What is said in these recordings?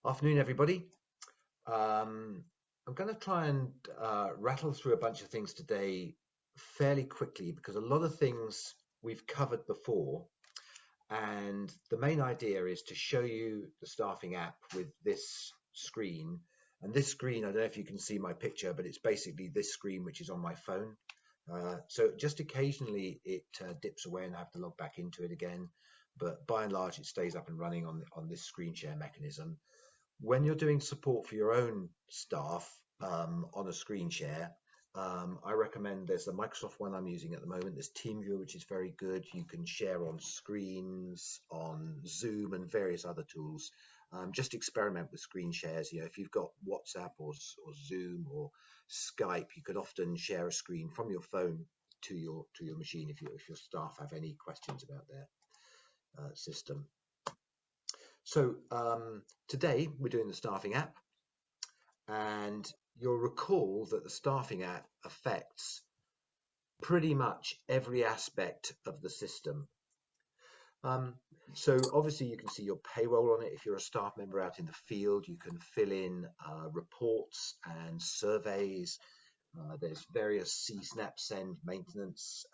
Afternoon, everybody. I'm going to try and rattle through a bunch of things today fairly quickly because a lot of things we've covered before. And the main idea is to show you the staffing app with this screen. And this screen, I don't know if you can see my picture, but it's basically this screen which is on my phone. So just occasionally it dips away and I have to log back into it again. But by and large, it stays up and running on this screen share mechanism. When you're doing support for your own staff on a screen share, I recommend there's the Microsoft one I'm using at the moment. There's TeamViewer, which is very good. You can share on screens, on Zoom, and various other tools. Just experiment with screen shares. You know, if you've got WhatsApp or Zoom or Skype, you could often share a screen from your phone to your machine if your staff have any questions about their system. So today we're doing the staffing app, and you'll recall that the staffing app affects pretty much every aspect of the system. So obviously you can see your payroll on it. If you're a staff member out in the field, you can fill in reports and surveys. There's various CSNAP send maintenance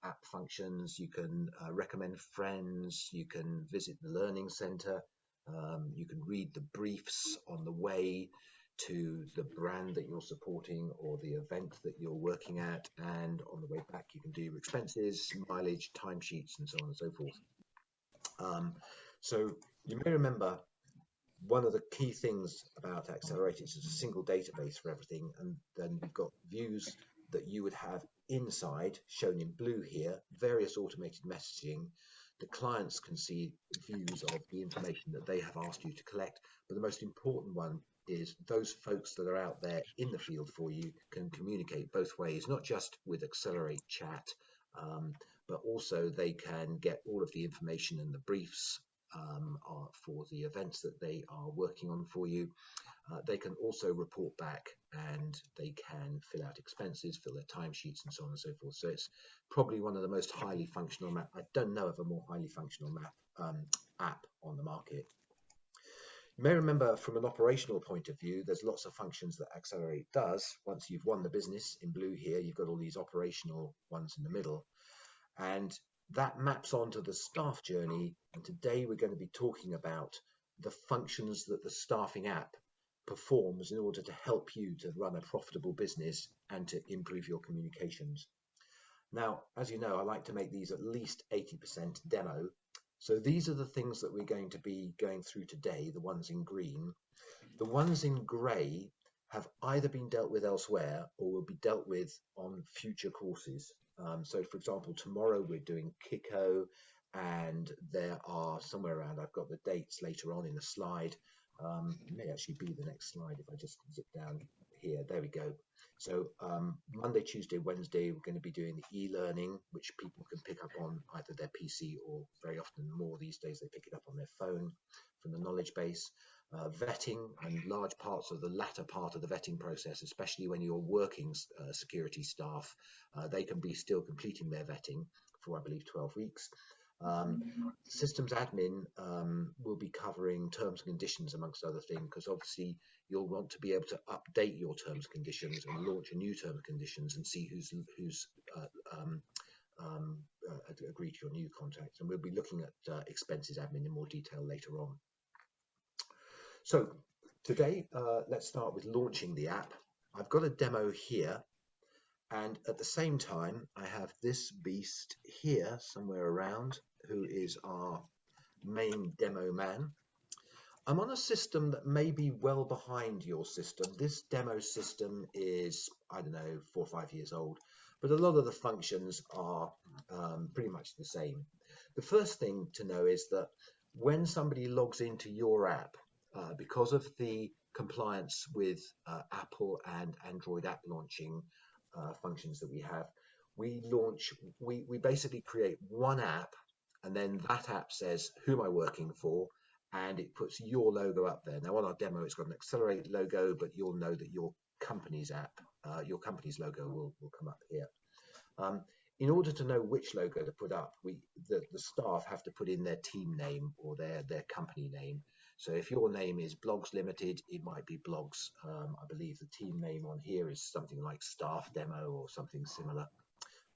app functions. You can recommend friends. You can visit the learning center. You can read the briefs on the way to the brand that you're supporting or the event that you're working at. And on the way back, you can do your expenses, mileage, timesheets, and so on and so forth. So you may remember one of the key things about Accelerate is it's a single database for everything, and then you've got views that you would have inside, shown in blue here, various automated messaging. The clients can see views of the information that they have asked you to collect, but the most important one is those folks that are out there in the field for you can communicate both ways, not just with Accelerate chat, but also they can get all of the information and the briefs for the events that they are working on for you. They can also report back, and they can fill out expenses, fill their timesheets, and so on and so forth. So it's probably one of the most highly functional map. I don't know of a more highly functional app on the market. You may remember from an operational point of view, there's lots of functions that Accelerate does. Once you've won the business in blue here, you've got all these operational ones in the middle. And that maps onto the staff journey. And today we're going to be talking about the functions that the staffing app performs in order to help you to run a profitable business and to improve your communications. Now, as you know, I like to make these at least 80% demo. So these are the things that we're going to be going through today, the ones in green. The ones in grey have either been dealt with elsewhere or will be dealt with on future courses. So, for example, tomorrow we're doing Kiko, and there are somewhere around, I've got the dates later on in the slide. It may actually be the next slide if I just zip down here. There we go. So Monday, Tuesday, Wednesday, we're going to be doing the e-learning, which people can pick up on either their PC or very often more these days, they pick it up on their phone from the knowledge base. Vetting and large parts of the latter part of the vetting process, especially when you're working security staff, they can be still completing their vetting for, I believe, 12 weeks. Systems admin will be covering terms and conditions, amongst other things, because obviously you'll want to be able to update your terms and conditions and launch a new term and conditions and see who's agreed to your new contract. And we'll be looking at expenses admin in more detail later on. So today, let's start with launching the app. I've got a demo here, and at the same time, I have this beast here somewhere around, who is our main demo man. I'm on a system that may be well behind your system. This demo system is, I don't know, 4 or 5 years old, but a lot of the functions are pretty much the same. The first thing to know is that when somebody logs into your app, because of the compliance with Apple and Android app launching functions that we have, we basically create one app, and then that app says, who am I working for? And it puts your logo up there. Now on our demo, it's got an Accelerate logo, but you'll know that your company's app, your company's logo will come up here. In order to know which logo to put up, the staff have to put in their team name or their company name. So if your name is Blogs Limited, it might be Blogs. I believe the team name on here is something like Staff Demo or something similar.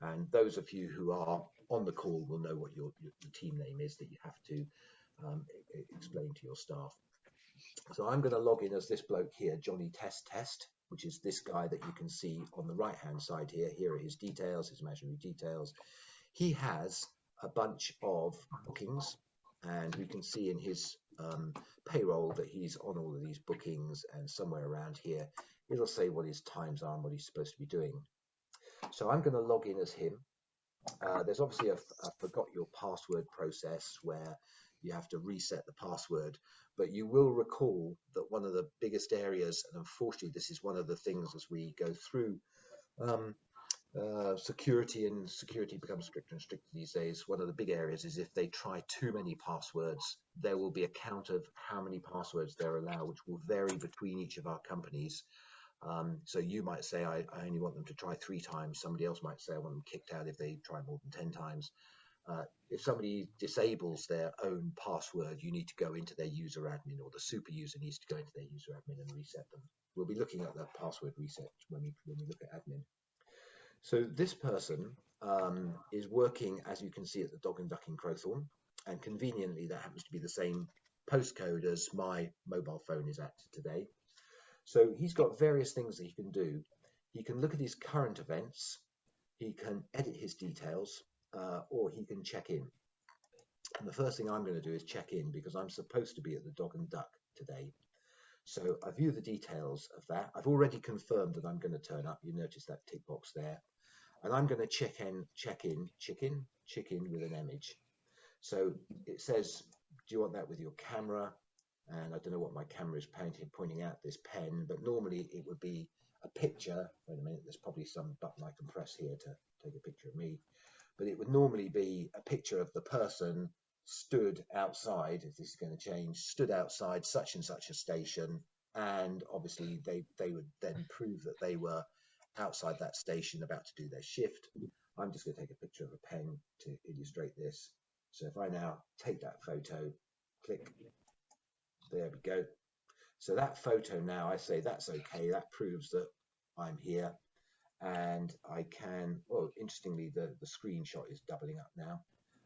And those of you who are on the call will know what your team name is that you have to explain to your staff. So I'm going to log in as this bloke here, Johnny Test Test, which is this guy that you can see on the right hand side here. Here are his details, his imaginary details. He has a bunch of bookings, and we can see in his payroll that he's on all of these bookings, and somewhere around here it'll say what his times are and what he's supposed to be doing. So I'm going to log in as him. There's obviously a forgot your password process where you have to reset the password, but you will recall that one of the biggest areas, and unfortunately this is one of the things as we go through security, and security becomes stricter and stricter these days, one of the big areas is if they try too many passwords, there will be a count of how many passwords they're allowed, which will vary between each of our companies. So you might say, I only want them to try 3 times. Somebody else might say, I want them kicked out if they try more than 10 times. If somebody disables their own password, you need to go into their user admin, or the super user needs to go into their user admin and reset them. We'll be looking at that password reset when we look at admin. So this person is working, as you can see, at the Dog and Duck in Crowthorne, and conveniently that happens to be the same postcode as my mobile phone is at today. So he's got various things that he can do. He can look at his current events, he can edit his details, or he can check in. And the first thing I'm going to do is check in, because I'm supposed to be at the Dog and Duck today. So I view the details of that. I've already confirmed that I'm going to turn up. You notice that tick box there. And I'm going to check in with an image. So it says, do you want that with your camera? And I don't know what my camera is pointing at, this pen, but normally it would be a picture. Wait a minute, there's probably some button I can press here to take a picture of me. But it would normally be a picture of the person stood outside, if this is going to change, stood outside such and such a station. And obviously they would then prove that they were outside that station about to do their shift. I'm just going to take a picture of a pen to illustrate this. So if I now take that photo, click, there we go. So that photo now, I say that's okay. That proves that I'm here. And I can, well, interestingly, the screenshot is doubling up now.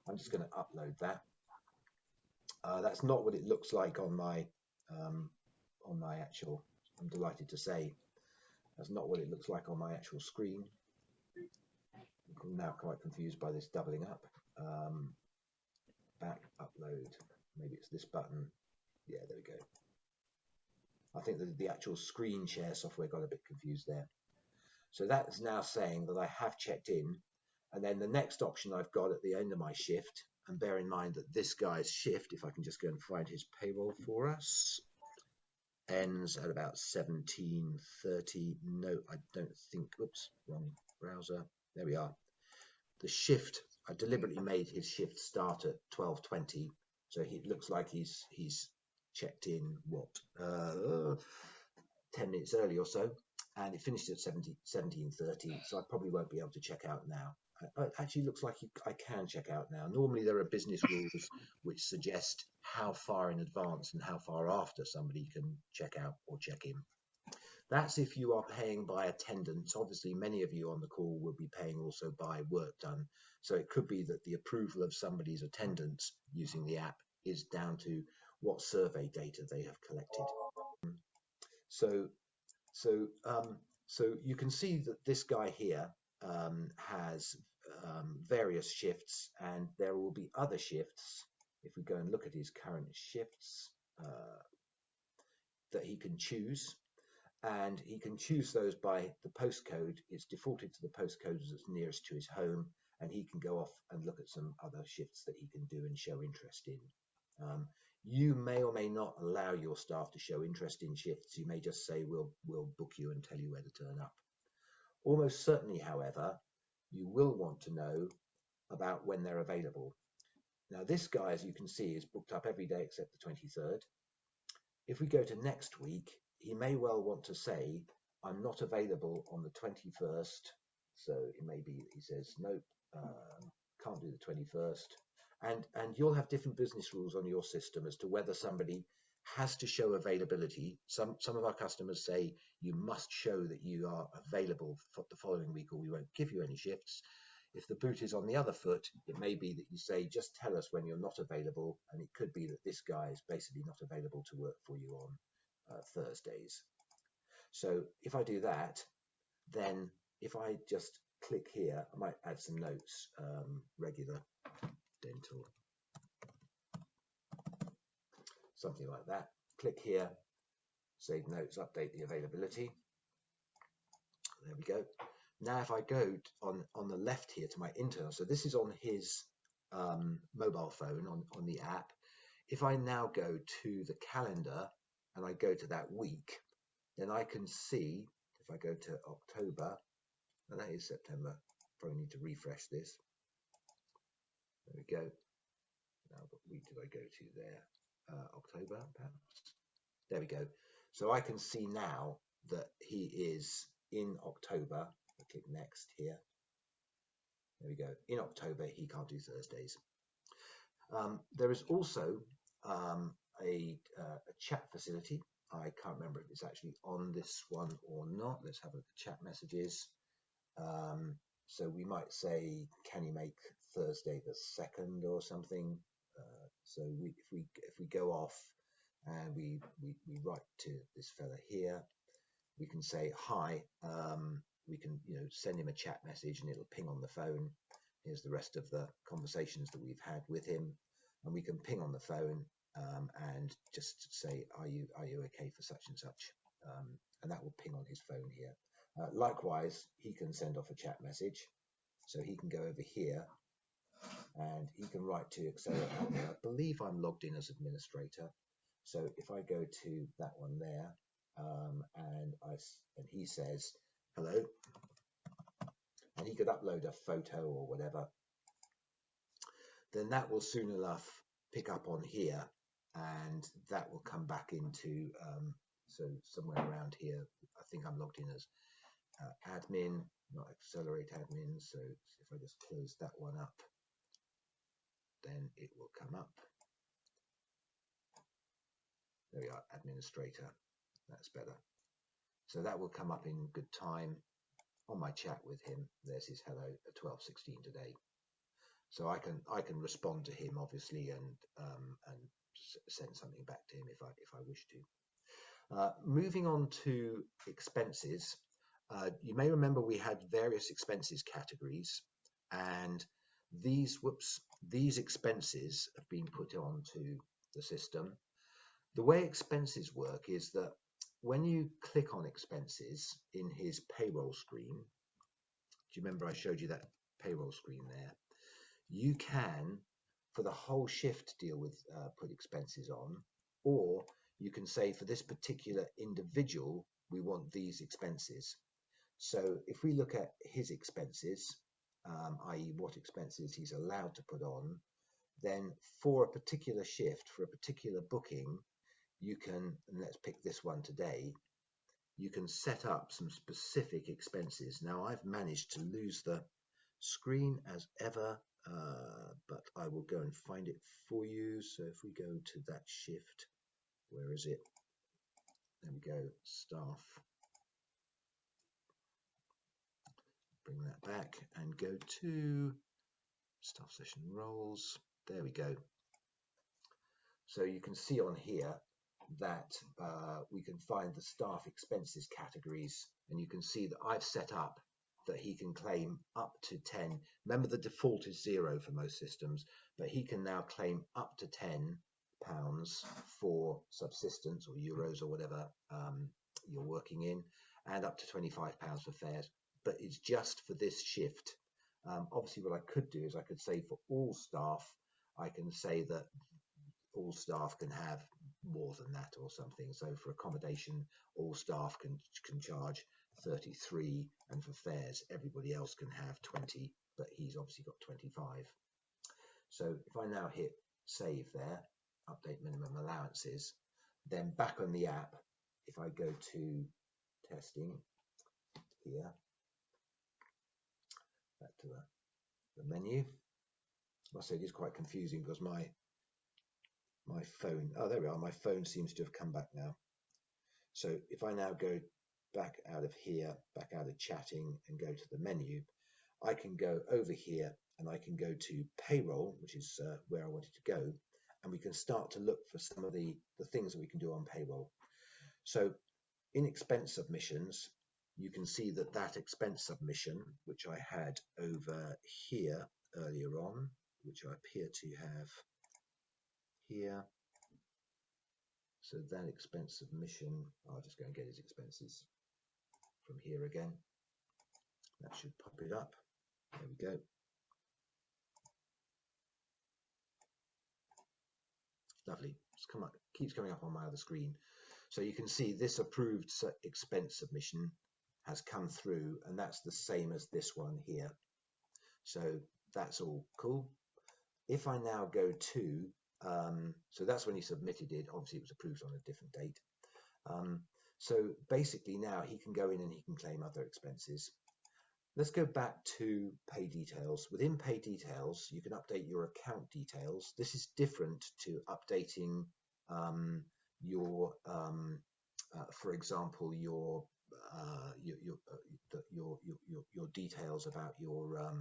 I'm just going to upload that. That's not what it looks like on my actual, I'm delighted to say, that's not what it looks like on my actual screen. I'm now quite confused by this doubling up. Back, upload, maybe it's this button. Yeah, there we go. I think that the actual screen share software got a bit confused there. So that's now saying that I have checked in. And then the next option I've got at the end of my shift, and bear in mind that this guy's shift, if I can just go and find his payroll for us, ends at about 17:30. No, I don't think, oops, wrong browser. There we are. The shift, I deliberately made his shift start at 12:20. So it looks like he's checked in, what, 10 minutes early or so, and it finished at 17:30, so I probably won't be able to check out now. It actually looks like I can check out now. Normally there are business rules which suggest how far in advance and how far after somebody can check out or check in. That's if you are paying by attendance. Obviously, many of you on the call will be paying also by work done. So it could be that the approval of somebody's attendance using the app is down to what survey data they have collected. So you can see that this guy here has various shifts, and there will be other shifts. If we go and look at his current shifts that he can choose, and he can choose those by the postcode. It's defaulted to the postcode that's nearest to his home, and he can go off and look at some other shifts that he can do and show interest in. You may or may not allow your staff to show interest in shifts. You may just say, we'll book you and tell you where to turn up. Almost certainly, however, you will want to know about when they're available. Now, this guy, as you can see, is booked up every day except the 23rd. If we go to next week, he may well want to say, I'm not available on the 21st. So it may be that he says, nope, can't do the 21st. And you'll have different business rules on your system as to whether somebody has to show availability. Some of our customers say you must show that you are available for the following week, or we won't give you any shifts. If the boot is on the other foot, it may be that you say, just tell us when you're not available, and it could be that this guy is basically not available to work for you on Thursdays. So if I do that, then if I just click here, I might add some notes, regular dental, something like that. Click here, save notes, update the availability. There we go. Now if I go on the left here to my internal, so this is on his mobile phone on the app. If I now go to the calendar and I go to that week, then I can see, if I go to October, and that is September, probably need to refresh this. There we go. Now what week did I go to there? October, perhaps. There we go. So I can see now that he is in October. I click next here. There we go. In October, he can't do Thursdays. There is also a chat facility. I can't remember if it's actually on this one or not. Let's have a look at chat messages. So we might say, can you make Thursday the 2nd or something? So if we go off and we write to this fella here, we can say hi. We can send him a chat message and it'll ping on the phone. Here's the rest of the conversations that we've had with him, and we can ping on the phone and just say, are you okay for such and such, and that will ping on his phone here. Likewise, he can send off a chat message, so he can go over here and he can write to Accelerate Admin. I believe I'm logged in as administrator, so if I go to that one there, and he says hello, and he could upload a photo or whatever, then that will soon enough pick up on here, and that will come back into so somewhere around here. I think I'm logged in as admin, not Accelerate Admin. So if I just close that one up, then it will come up. There we are, administrator. That's better. So that will come up in good time on my chat with him. There's his hello at 12:16 today. So I can respond to him obviously and send something back to him if I wish to. Moving on to expenses. You may remember we had various expenses categories, and these expenses have been put onto the system. The way expenses work is that when you click on expenses in his payroll screen, do you remember I showed you that payroll screen there? You can, for the whole shift, deal with put expenses on, or you can say for this particular individual, we want these expenses. So if we look at his expenses, i.e. what expenses he's allowed to put on, then for a particular shift, for a particular booking, you can, and let's pick this one today, you can set up some specific expenses. Now I've managed to lose the screen as ever, but I will go and find it for you. So if we go to that shift, where is it? There we go, staff. Bring that back and go to staff session roles. There we go. So you can see on here that we can find the staff expenses categories, and you can see that I've set up that he can claim up to 10. Remember, the default is 0 for most systems, but he can now claim up to £10 for subsistence or euros or whatever you're working in, and up to £25 for fares. But it's just for this shift. Obviously, what I could do is I could say for all staff, I can say that all staff can have more than that or something. So for accommodation, all staff can charge 33, and for fares, everybody else can have 20, but he's obviously got 25. So if I now hit save there, update minimum allowances, then back on the app, if I go to testing here, back to the menu, I must say it is quite confusing because my my phone. Oh, there we are. My phone seems to have come back now. So if I now go back out of here, back out of chatting and go to the menu, I can go over here and I can go to payroll, which is where I wanted to go. And we can start to look for some of the things that we can do on payroll. So in expense submissions, you can see that that expense submission, which I had over here earlier on, which I appear to have here. So that expense submission, I'll just go and get his expenses from here again. That should pop it up. There we go. Lovely. It's come up, keeps coming up on my other screen. So you can see this approved expense submission has come through, and that's the same as this one here. So that's all cool. If I now go to, so that's when he submitted it. Obviously, it was approved on a different date. So basically now he can go in and he can claim other expenses. Let's go back to pay details. Within pay details, you can update your account details. This is different to updating your, for example, your details about your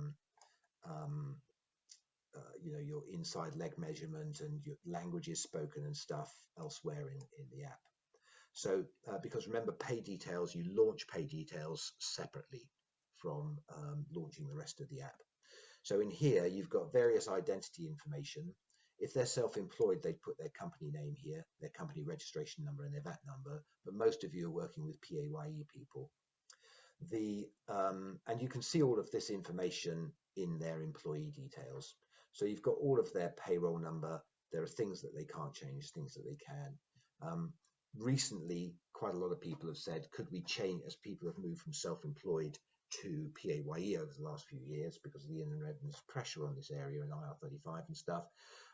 you know, your inside leg measurement and your languages spoken and stuff elsewhere in the app. So because remember, pay details, you launch pay details separately from launching the rest of the app. So in here, you've got various identity information. If they're self-employed, they'd put their company name here, their company registration number and their VAT number, but most of you are working with PAYE people. And you can see all of this information in their employee details. So you've got all of their payroll number. There are things that they can't change, things that they can. Recently, quite a lot of people have said, could we change, as people have moved from self-employed to PAYE over the last few years because of the Inland Revenue's pressure on this area and IR35 and stuff.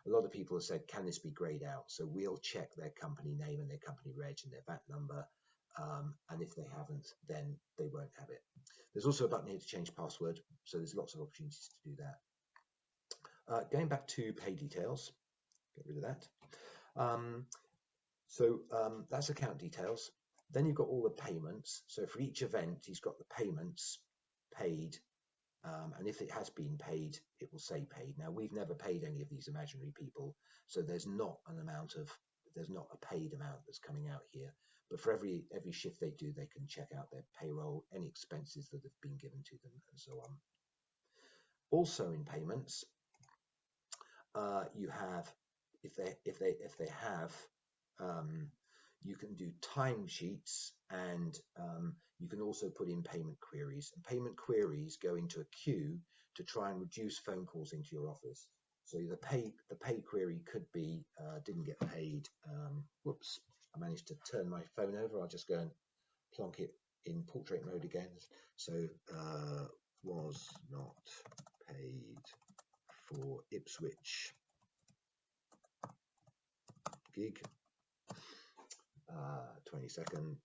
A lot of people have said, can this be grayed out? So we'll check their company name and their company reg and their VAT number. And if they haven't, then they won't have it. There's also a button here to change password. So there's lots of opportunities to do that. Going back to pay details, get rid of that. That's account details. Then you've got all the payments. So for each event, he's got the payments paid. And if it has been paid, it will say paid. Now, we've never paid any of these imaginary people. So there's not a paid amount that's coming out here. But for every shift they do, they can check out their payroll, any expenses that have been given to them, and so on. Also in payments, you have, if they have, you can do timesheets, and you can also put in payment queries. And payment queries go into a queue to try and reduce phone calls into your office. So the pay query could be didn't get paid. Whoops, I managed to turn my phone over. I'll just go and plonk it in portrait mode again. So was not paid for Ipswich gig. 22nd,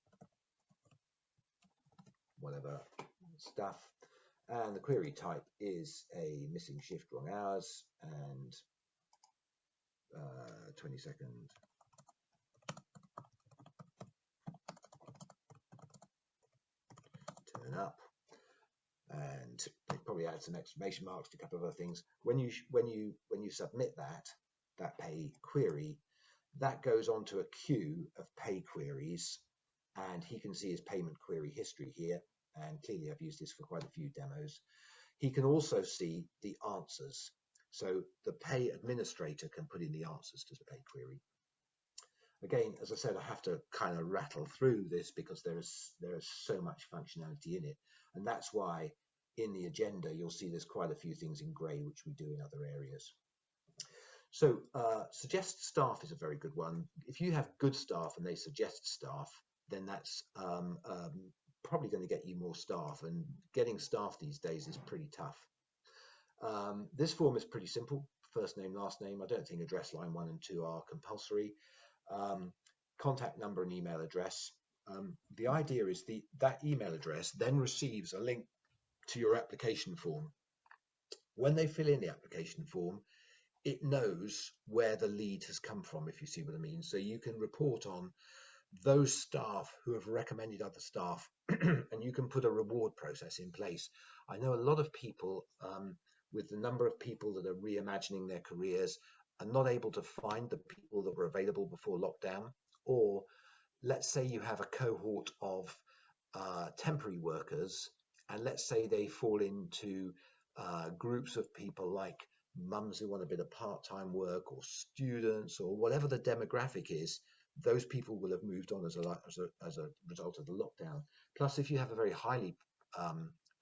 whatever stuff, and the query type is a missing shift, wrong hours, and 22nd. Turn up, and they probably add some exclamation marks to a couple of other things. When you submit that pay query, that goes onto a queue of pay queries, and he can see his payment query history here. And clearly I've used this for quite a few demos. He can also see the answers. So the pay administrator can put in the answers to the pay query. Again, as I said, I have to kind of rattle through this because there is so much functionality in it. And that's why in the agenda, you'll see there's quite a few things in gray, which we do in other areas. So suggest staff is a very good one. If you have good staff and they suggest staff, then that's probably going to get you more staff, and getting staff these days is pretty tough. This form is pretty simple. First name, last name. I don't think address line 1 and 2 are compulsory. Contact number and email address. The idea is that email address then receives a link to your application form. When they fill in the application form, it knows where the lead has come from, if you see what I mean. So you can report on those staff who have recommended other staff, and you can put a reward process in place. I know a lot of people, with the number of people that are reimagining their careers, are not able to find the people that were available before lockdown. Or let's say you have a cohort of temporary workers, and let's say they fall into groups of people like mums who want a bit of part-time work, or students, or whatever the demographic is. Those people will have moved on as a result of the lockdown. Plus, if you have a very highly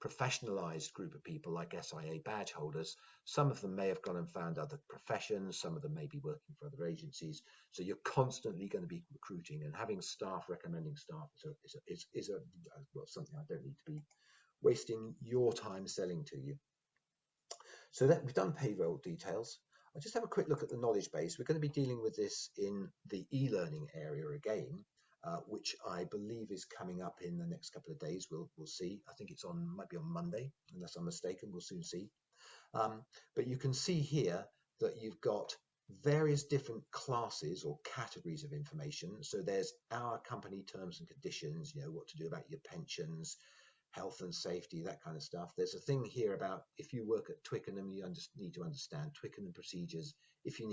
professionalized group of people like SIA badge holders, some of them may have gone and found other professions, some of them may be working for other agencies. So you're constantly going to be recruiting, and having staff recommending staff is well, something I don't need to be wasting your time selling to you. So that we've done payroll details. I'll just have a quick look at the knowledge base. We're going to be dealing with this in the e-learning area again, which I believe is coming up in the next couple of days. We'll see. I think it's might be on Monday, unless I'm mistaken. We'll soon see. But you can see here that you've got various different classes or categories of information. So there's our company terms and conditions, what to do about your pensions, health and safety, that kind of stuff. There's a thing here about if you work at Twickenham, you need to understand Twickenham procedures. If you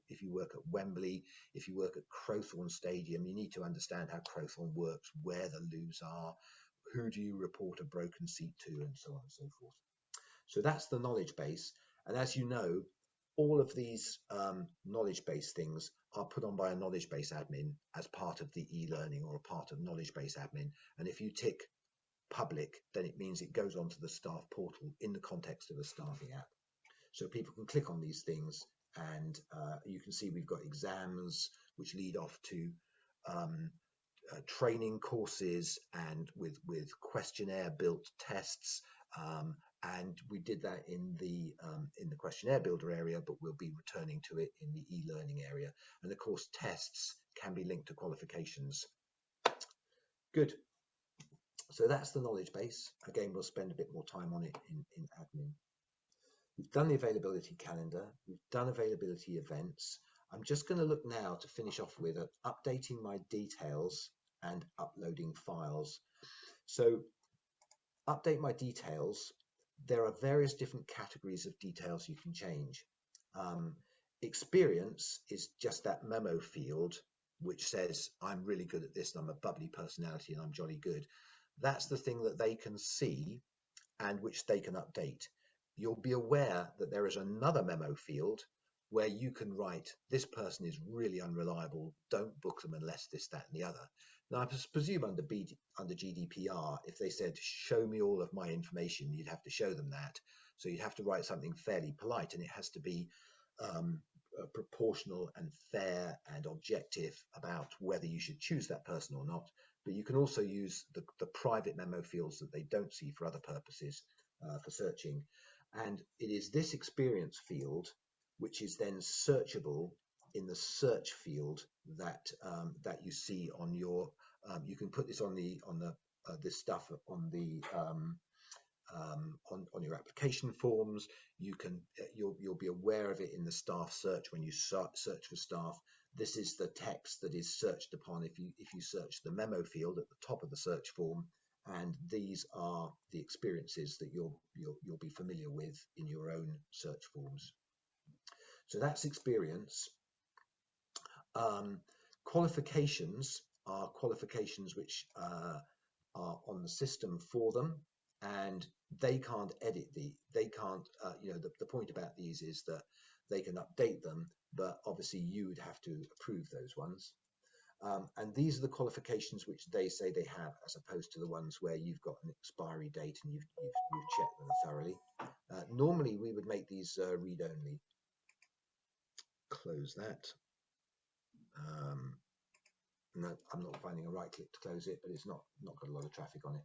if you work at Wembley, if you work at Crowthorne Stadium, you need to understand how Crowthorne works, where the loos are, who do you report a broken seat to, and so on and so forth. So that's the knowledge base. And as you know, all of these knowledge base things are put on by a knowledge base admin as part of the e-learning or a part of knowledge base admin. And if you tick public, then it means it goes onto the staff portal in the context of a staffing app. So people can click on these things, and you can see we've got exams which lead off to training courses, and with questionnaire built tests, and we did that in the questionnaire builder area, but we'll be returning to it in the e-learning area. And of course, tests can be linked to qualifications. Good. So that's the knowledge base. Again, we'll spend a bit more time on it in admin. We've done the availability calendar. We've done availability events. I'm just going to look now to finish off with updating my details and uploading files. So update my details. There are various different categories of details you can change. Experience is just that memo field which says I'm really good at this and I'm a bubbly personality and I'm jolly good. That's the thing that they can see and which they can update. You'll be aware that there is another memo field where you can write, this person is really unreliable, don't book them unless this, that, and the other. Now, I presume under GDPR, if they said, show me all of my information, you'd have to show them that. So you'd have to write something fairly polite, and it has to be proportional and fair and objective about whether you should choose that person or not. But you can also use the private memo fields that they don't see for other purposes for searching. And it is this experience field which is then searchable in the search field that that you see on your. You can put this on this stuff on the on your application forms. You'll be aware of it in the staff search when you search for staff. This is the text that is searched upon if you search the memo field at the top of the search form, and these are the experiences that you'll be familiar with in your own search forms. So that's experience. Qualifications are qualifications which are on the system for them, and they can't edit they can't the point about these is that they can update them, but obviously you would have to approve those ones. And these are the qualifications which they say they have, as opposed to the ones where you've got an expiry date and you've checked them thoroughly. Normally we would make these read only. Close that. No, I'm not finding a right click to close it, but it's not got a lot of traffic on it.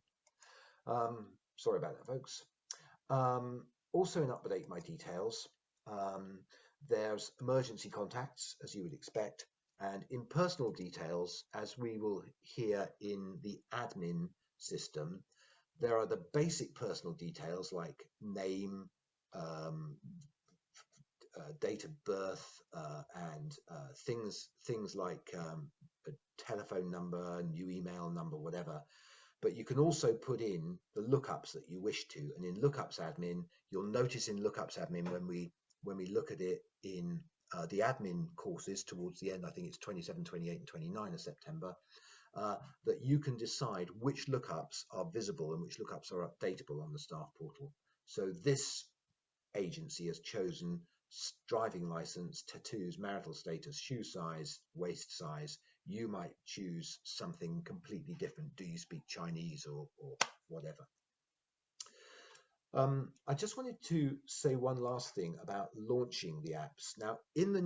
Sorry about that, folks. Also in update my details, there's emergency contacts, as you would expect, and in personal details, as we will hear in the admin system, there are the basic personal details like name, date of birth, and things like a telephone number, new email number, whatever. But you can also put in the lookups that you wish to. And in lookups admin, you'll notice in lookups admin when we look at it in the admin courses towards the end, I think it's 27, 28, and 29 of September, that you can decide which lookups are visible and which lookups are updatable on the staff portal. So this agency has chosen driving license, tattoos, marital status, shoe size, waist size. You might choose something completely different. Do you speak Chinese or whatever? I just wanted to say one last thing about launching the apps. Now, in the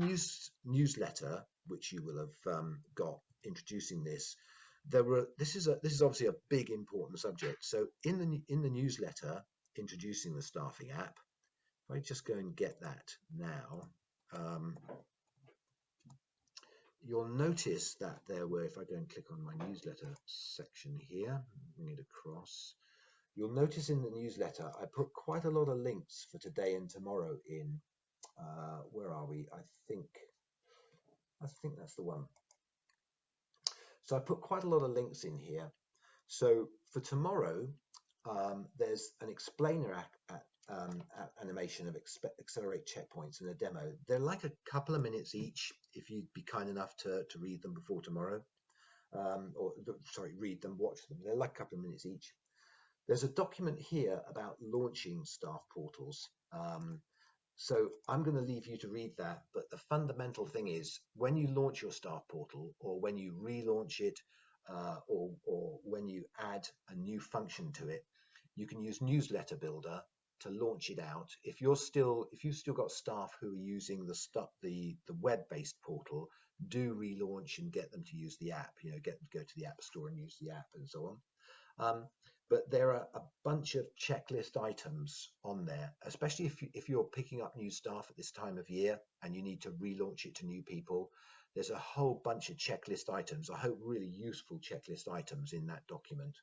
newsletter, which you will have got introducing this, this is obviously a big important subject. So in the newsletter introducing the staffing app, if I just go and get that now, you'll notice that there were, if I go and click on my newsletter section here, bring it across, you'll notice in the newsletter I put quite a lot of links for today and tomorrow in, where are we? I think that's the one. So I put quite a lot of links in here. So for tomorrow, there's an explainer animation of accelerate checkpoints and a demo. They're like a couple of minutes each, if you'd be kind enough to read them before tomorrow. Read them, watch them. They're like a couple of minutes each. There's a document here about launching staff portals. So I'm going to leave you to read that, but the fundamental thing is when you launch your staff portal, or when you relaunch it, or when you add a new function to it, you can use Newsletter Builder to launch it out. If you've still got staff who are using the web-based portal, do relaunch and get them to use the app. Get them to go to the App Store and use the app and so on. But there are a bunch of checklist items on there, especially if you're picking up new staff at this time of year and you need to relaunch it to new people. There's a whole bunch of checklist items, I hope really useful checklist items in that document.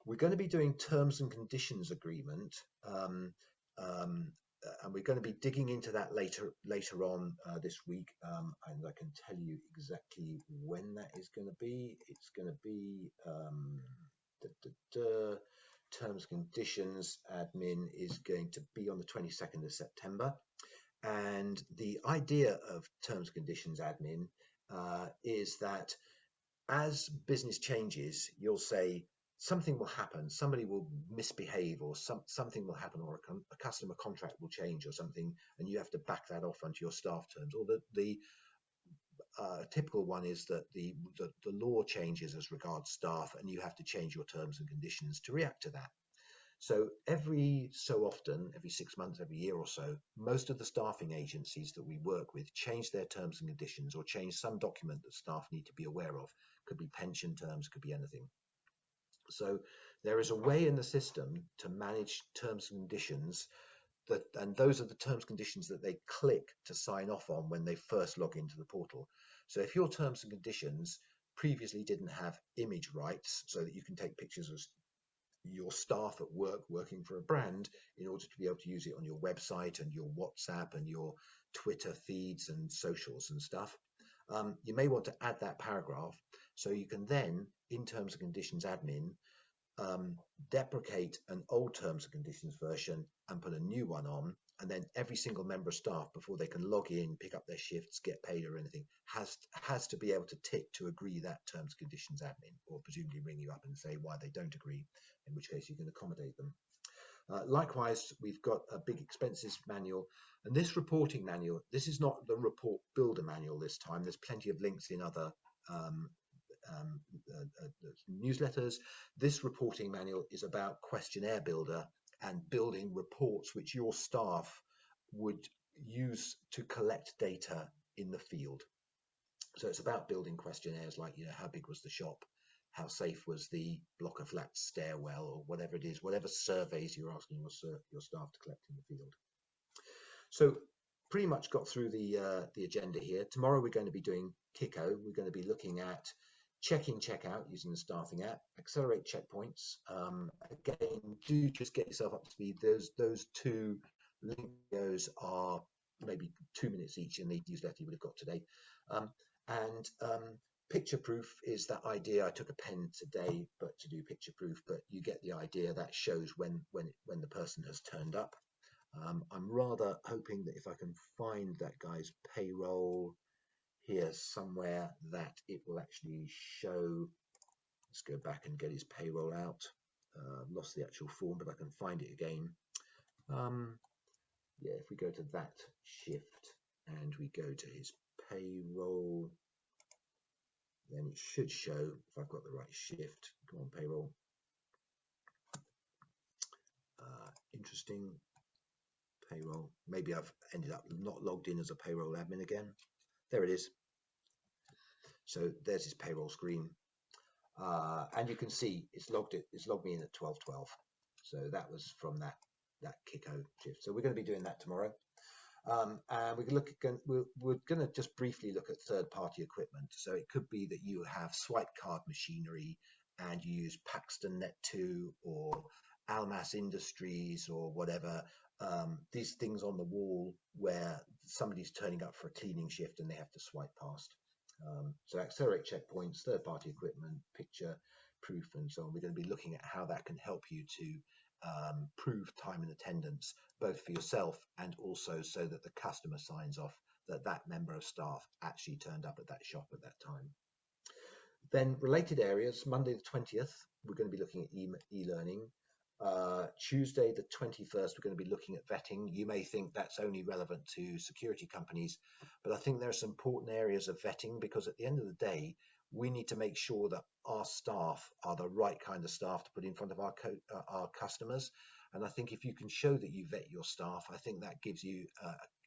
We're going to be doing terms and conditions agreement, and we're going to be digging into that later on this week, and I can tell you exactly when that is going to be. It's going to be terms and conditions admin is going to be on the 22nd of September. And the idea of terms and conditions admin is that as business changes, you'll say something will happen, somebody will misbehave, or something will happen, or a customer contract will change or something, and you have to back that off onto your staff terms. Or the typical one is that the law changes as regards staff, and you have to change your terms and conditions to react to that. So every so often, every 6 months, every year or so, most of the staffing agencies that we work with change their terms and conditions, or change some document that staff need to be aware of. Could be pension terms, could be anything. So there is a way in the system to manage terms and conditions, and those are the terms and conditions that they click to sign off on when they first log into the portal. So if your terms and conditions previously didn't have image rights, so that you can take pictures of your staff at work working for a brand in order to be able to use it on your website and your WhatsApp and your Twitter feeds and socials and stuff, you may want to add that paragraph, so you can then, in terms and conditions admin, deprecate an old terms and conditions version and put a new one on, and then every single member of staff, before they can log in, pick up their shifts, get paid or anything, has to be able to tick to agree that terms and conditions admin, or presumably ring you up and say why they don't agree, in which case you can accommodate them. Likewise, we've got a big expenses manual, and this reporting manual, this is not the report builder manual this time. There's plenty of links in other newsletters. This reporting manual is about questionnaire builder and building reports which your staff would use to collect data in the field. So it's about building questionnaires like, how big was the shop? How safe was the block of flats stairwell, or whatever it is, whatever surveys you're asking your staff to collect in the field. So pretty much got through the agenda here. Tomorrow we're going to be doing Kiko. We're going to be looking at check-in, check-out using the staffing app, accelerate checkpoints. Again, do just get yourself up to speed. Those two Link videos are maybe 2 minutes each in the newsletter you would have got today. And picture proof is that idea. I took a pen today, but to do picture proof, but you get the idea. That shows when the person has turned up. I'm rather hoping that if I can find that guy's payroll here somewhere, that it will actually show. Let's go back and get his payroll out. Lost the actual form, but I can find it again. Yeah, if we go to that shift and we go to his payroll, then it should show if I've got the right shift. Come on, payroll. Interesting. Payroll. Maybe I've ended up not logged in as a payroll admin again. There it is. So there's his payroll screen. And you can see it's logged me in at 12:12. So that was from that Kiko shift. So we're going to be doing that tomorrow. And we're going to just briefly look at third-party equipment. So it could be that you have swipe card machinery and you use Paxton Net2 or Almas Industries or whatever. These things on the wall where somebody's turning up for a cleaning shift and they have to swipe past. So accelerate checkpoints, third-party equipment, picture proof, and so on. We're going to be looking at how that can help you to prove time and attendance, both for yourself and also so that the customer signs off that that member of staff actually turned up at that shop at that time. Then related areas, Monday the 20th, we're going to be looking at e-learning. Tuesday the 21st, we're going to be looking at vetting. You may think that's only relevant to security companies, but I think there are some important areas of vetting, because at the end of the day, we need to make sure that our staff are the right kind of staff to put in front of our customers. And I think if you can show that you vet your staff, I think that gives you,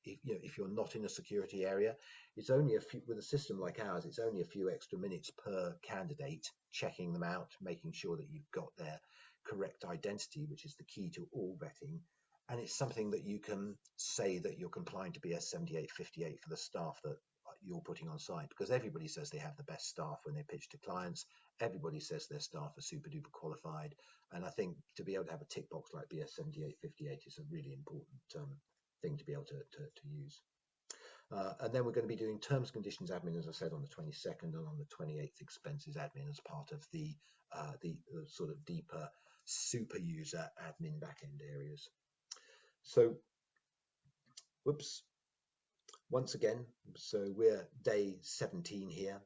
if you're not in a security area, it's only a few, with a system like ours, it's only a few extra minutes per candidate checking them out, making sure that you've got their correct identity, which is the key to all vetting. And it's something that you can say that you're complying to BS 7858 for the staff that you're putting on site, because everybody says they have the best staff when they pitch to clients. Everybody says their staff are super duper qualified. And I think to be able to have a tick box like BS 7858 is a really important thing to be able to use. And then we're going to be doing terms conditions admin, as I said, on the 22nd, and on the 28th expenses admin as part of the sort of deeper super user admin backend areas. So, whoops. Once again, so we're day 17 here,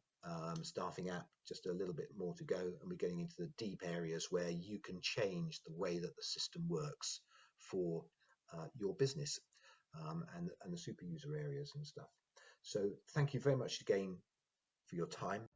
staffing app, just a little bit more to go, and we're getting into the deep areas where you can change the way that the system works for your business, and the super user areas and stuff. So thank you very much again for your time.